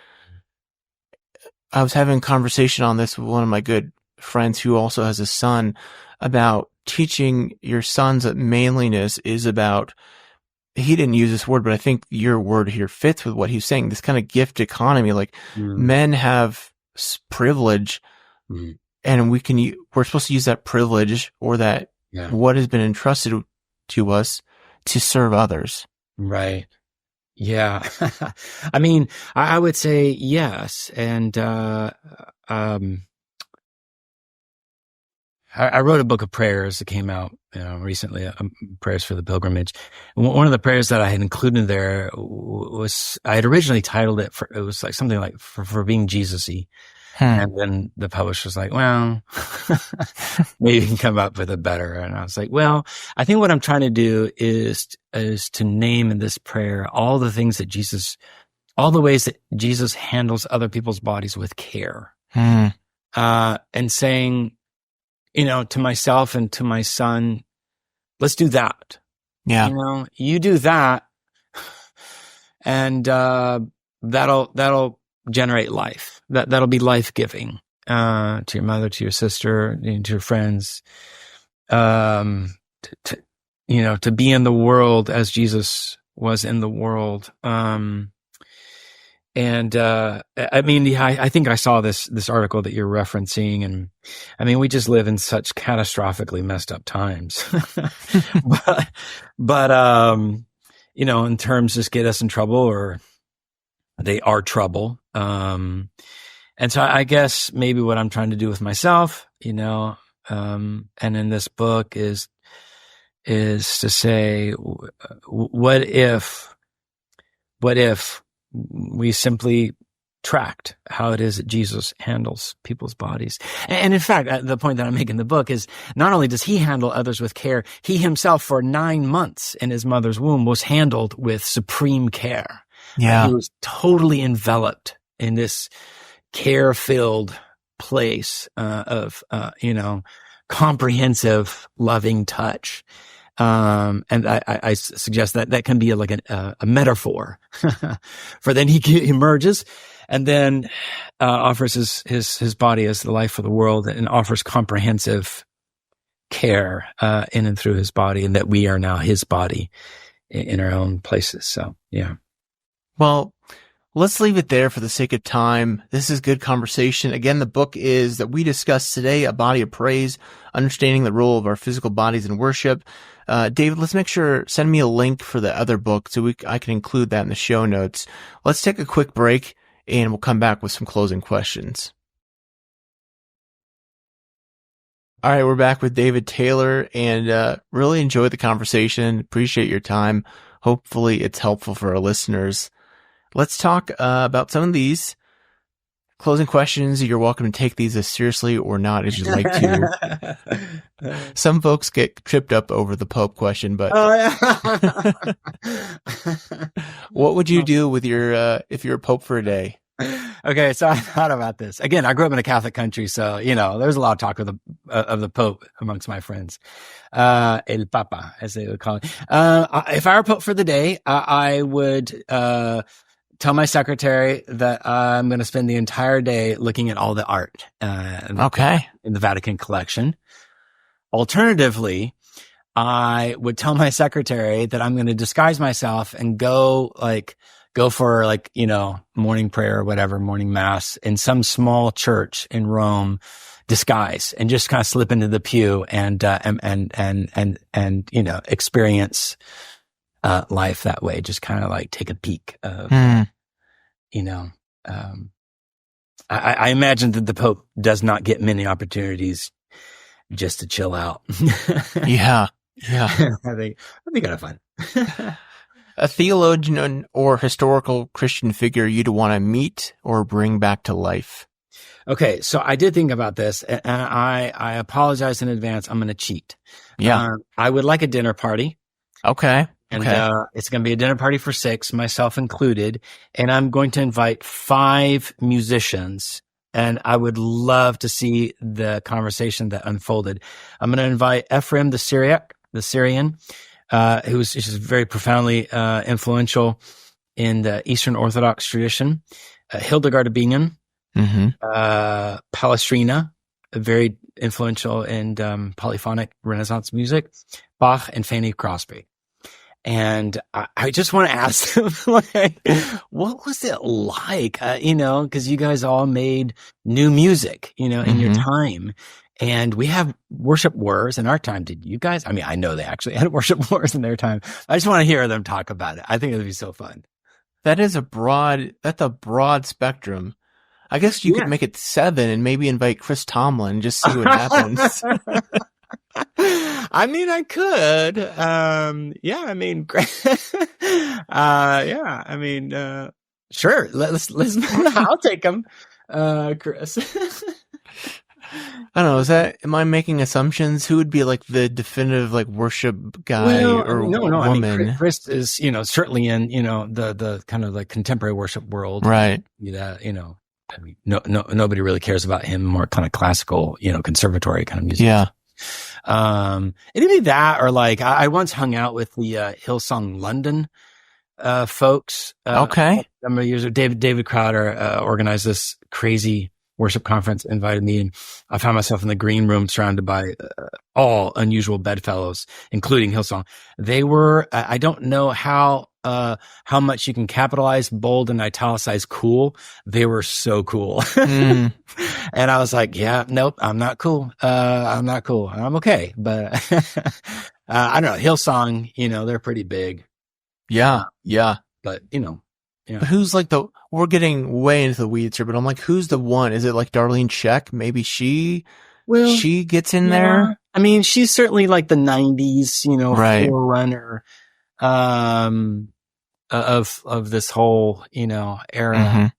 I was having a conversation on this with one of my good friends who also has a son about teaching your sons that manliness is about he didn't use this word, but I think your word here fits with what he's saying. This kind of gift economy, like men have privilege, and we're supposed to use that privilege or that what has been entrusted to us to serve others. Right. Yeah. I mean, I would say yes. And, I wrote a book of prayers that came out recently, prayers for the pilgrimage. And one of the prayers that I had included there was, I had originally titled it it was like something like for being Jesus-y. And then the publisher was like, well, maybe you can come up with a better. And I was like, well, I think what I'm trying to do is to name in this prayer all the things that all the ways that Jesus handles other people's bodies with care. And saying, to myself and to my son, let's do that. Yeah. You do that, and that'll generate life. That'll be life-giving to your mother, to your sister, to your friends. To be in the world as Jesus was in the world. I think I saw this article that you're referencing, and I mean, we just live in such catastrophically messed up times. but in terms just get us in trouble, or they are trouble. And so I guess maybe what I'm trying to do with myself, and in this book is to say, what if we simply tracked how it is that Jesus handles people's bodies. And in fact, the point that I'm making in the book is not only does he handle others with care, he himself for 9 months in his mother's womb was handled with supreme care. Yeah. He was totally enveloped in this care-filled place of comprehensive, loving touch. And I suggest that can be like a metaphor for then he emerges and then offers his body as the life for the world, and offers comprehensive care in and through his body, and that we are now his body in our own places. So, yeah. Well, let's leave it there for the sake of time. This is good conversation. Again, the book is that we discussed today, A Body of Praise, Understanding the Role of Our Physical Bodies in Worship. David, let's make sure, send me a link for the other book so I can include that in the show notes. Let's take a quick break, and we'll come back with some closing questions. All right, we're back with David Taylor, and really enjoyed the conversation. Appreciate your time. Hopefully it's helpful for our listeners. Let's talk about some of these closing questions. You're welcome to take these as seriously or not as you'd like to. Some folks get tripped up over the Pope question, but what would you do with your if you're a Pope for a day? Okay, so I thought about this. Again, I grew up in a Catholic country, so there's a lot of talk of the Pope amongst my friends. El Papa, as they would call it. If I were Pope for the day, I would tell my secretary that I'm going to spend the entire day looking at all the art in the Vatican collection. Alternatively, I would tell my secretary that I'm going to disguise myself and go for morning prayer or whatever, morning mass in some small church in Rome, disguise, and just kind of slip into the pew and experience life that way. Just kind of like take a peek of, I imagine that the Pope does not get many opportunities just to chill out. Yeah. I think kind of fun. A theologian or historical Christian figure you'd want to meet or bring back to life? Okay, so I did think about this, and I apologize in advance. I'm going to cheat. Yeah. I would like a dinner party. Okay. And it's going to be a dinner party for 6, myself included, and I'm going to invite 5 musicians, and I would love to see the conversation that unfolded. I'm going to invite Ephraim the Syrian, who's very profoundly influential in the Eastern Orthodox tradition. Hildegard of Bingen, Palestrina, very influential in polyphonic Renaissance music, Bach, and Fanny Crosby. And I just want to ask them, like, what was it like? Because you guys all made new music, in your time. And we have worship wars in our time. Did you guys? I mean, I know they actually had worship wars in their time. I just want to hear them talk about it. I think it would be so fun. That's a broad spectrum. I guess you could make it 7 and maybe invite Chris Tomlin and just see what happens. I mean, I could. Sure. Let's. I'll take him, Chris. I don't know. am I making assumptions? Who would be like the definitive like worship guy or woman? I mean, Chris is, certainly in, the kind of like contemporary worship world. Right. I mean, nobody really cares about him. More kind of classical, conservatory kind of music. Yeah. It'd be that, or like I once hung out with the Hillsong London folks. Okay. A number of years ago, David Crowder organized this crazy worship conference, invited me, and I found myself in the green room surrounded by all unusual bedfellows, including Hillsong. They were, I don't know how much you can capitalize, bold, and italicize cool. They were so cool. And I was like, yeah, nope, I'm not cool. I'm not cool. I'm okay. But I don't know. Hillsong, they're pretty big. Yeah. Yeah. But, yeah. Who's like we're getting way into the weeds here, but I'm like, who's the one? Is it like Darlene Zschech? Maybe she gets in there. I mean, she's certainly like the 90s, right. forerunner, of this whole, era.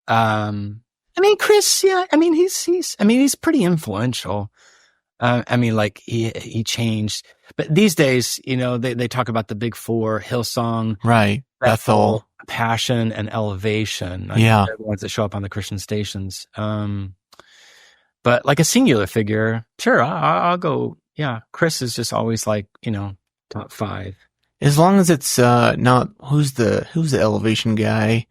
I mean, Chris, he's pretty influential. Like he changed, but these days, they talk about the big four: Hillsong, right, Bethel, Passion, and Elevation. Yeah. They're the ones that show up on the Christian stations. But like a singular figure, sure, I'll go. Yeah. Chris is just always like, top 5. As long as it's, not, who's the Elevation guy?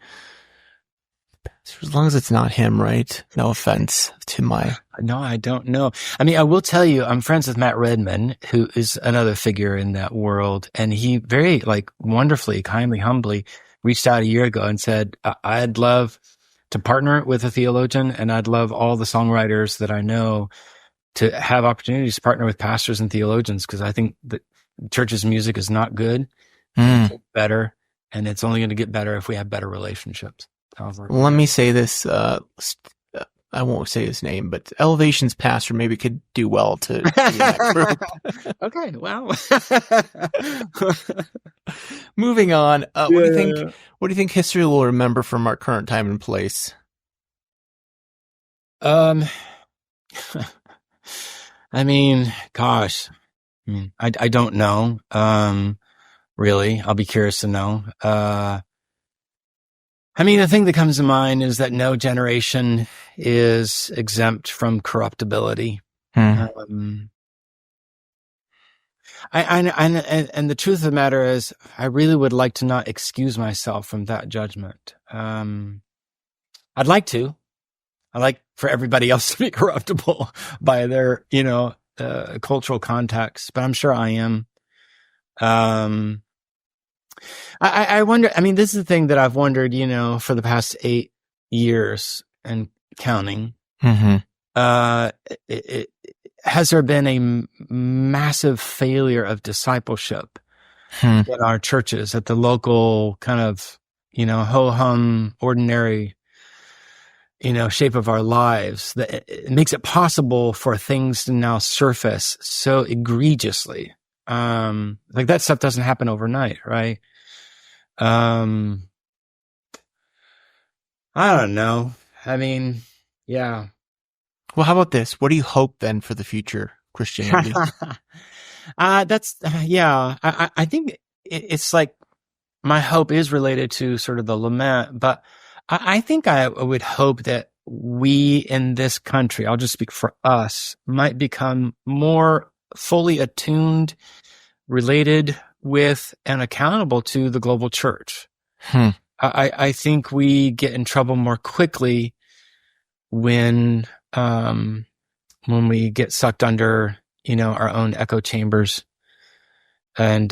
As long as it's not him, right? No offense to my... No, I don't know. I mean, I will tell you, I'm friends with Matt Redman, who is another figure in that world. And he very, wonderfully, kindly, humbly reached out a year ago and said, I'd love to partner with a theologian, and I'd love all the songwriters that I know to have opportunities to partner with pastors and theologians, because I think that church's music is not good. It's better, and it's only going to get better if we have better relationships. Let me say this. I won't say his name, but Elevation's pastor maybe could do well to be in that group. Okay, well. Moving on. What do you think? What do you think history will remember from our current time and place? I mean, gosh, I don't know. Really, I'll be curious to know. I mean, the thing that comes to mind is that no generation is exempt from corruptibility. And the truth of the matter is, I really would like to not excuse myself from that judgment. I'd like to. I like for everybody else to be corruptible by their, cultural context, but I'm sure I am. I wonder, I mean, this is the thing that I've wondered, for the past 8 years and counting. Has there been a massive failure of discipleship in our churches at the local kind of, ho-hum, ordinary, shape of our lives, that it makes it possible for things to now surface so egregiously? Like that stuff doesn't happen overnight, right? I don't know. I mean, yeah. Well, how about this? What do you hope then for the future Christianity? I think it's like my hope is related to sort of the lament, but I think I would hope that we in this country, I'll just speak for us, might become more fully attuned, related with, and accountable to the global church. I think we get in trouble more quickly when we get sucked under, our own echo chambers. And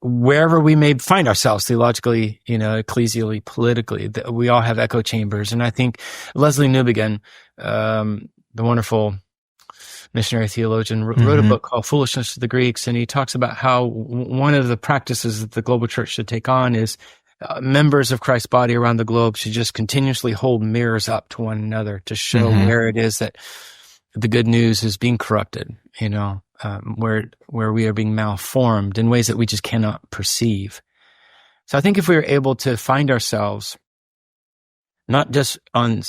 wherever we may find ourselves theologically, ecclesially, politically, we all have echo chambers. And I think Leslie Newbigin, the wonderful missionary theologian, wrote a book called Foolishness to the Greeks. And he talks about how one of the practices that the global church should take on is members of Christ's body around the globe should just continuously hold mirrors up to one another to show where it is that the good news is being corrupted, where we are being malformed in ways that we just cannot perceive. So I think if we were able to find ourselves not just on,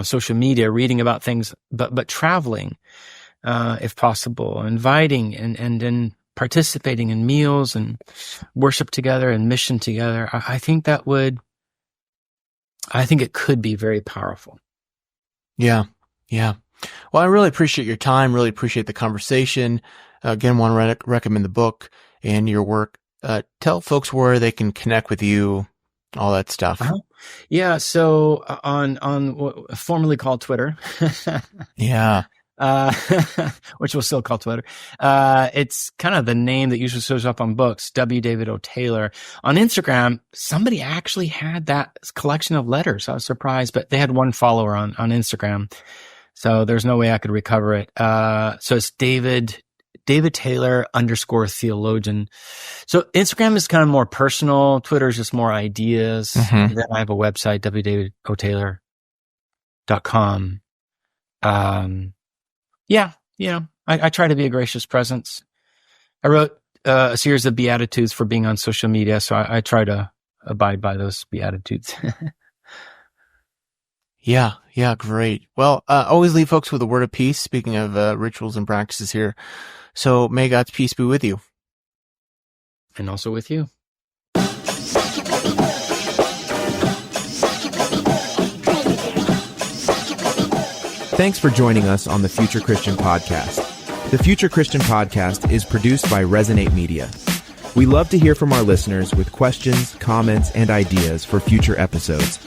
social media, reading about things, but traveling, if possible, inviting and then participating in meals and worship together and mission together, I think it could be very powerful. Yeah. Yeah. Well, I really appreciate your time, really appreciate the conversation. Again, want to recommend the book and your work. Tell folks where they can connect with you, all that stuff. Yeah. So on what formerly called Twitter. Yeah. Which we'll still call Twitter. It's kind of the name that usually shows up on books, W. David O. Taylor. On Instagram, somebody actually had that collection of letters. I was surprised, but they had one follower on Instagram. So there's no way I could recover it. So it's David Taylor _ So Instagram is kind of more personal. Twitter is just more ideas. And then I have a website, www.davidotaylor.com. I try to be a gracious presence. I wrote a series of Beatitudes for being on social media, so I try to abide by those Beatitudes. Yeah, great. Well, always leave folks with a word of peace, speaking of rituals and practices here. So may God's peace be with you. And also with you. Thanks for joining us on the Future Christian Podcast. The Future Christian Podcast is produced by Resonate Media. We love to hear from our listeners with questions, comments, and ideas for future episodes.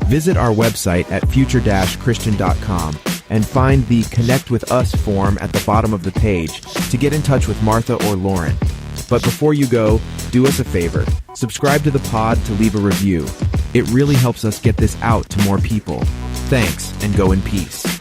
Visit our website at future-christian.com and find the Connect with Us form at the bottom of the page to get in touch with Martha or Loren. But before you go, do us a favor. Subscribe to the pod to leave a review. It really helps us get this out to more people. Thanks, and go in peace.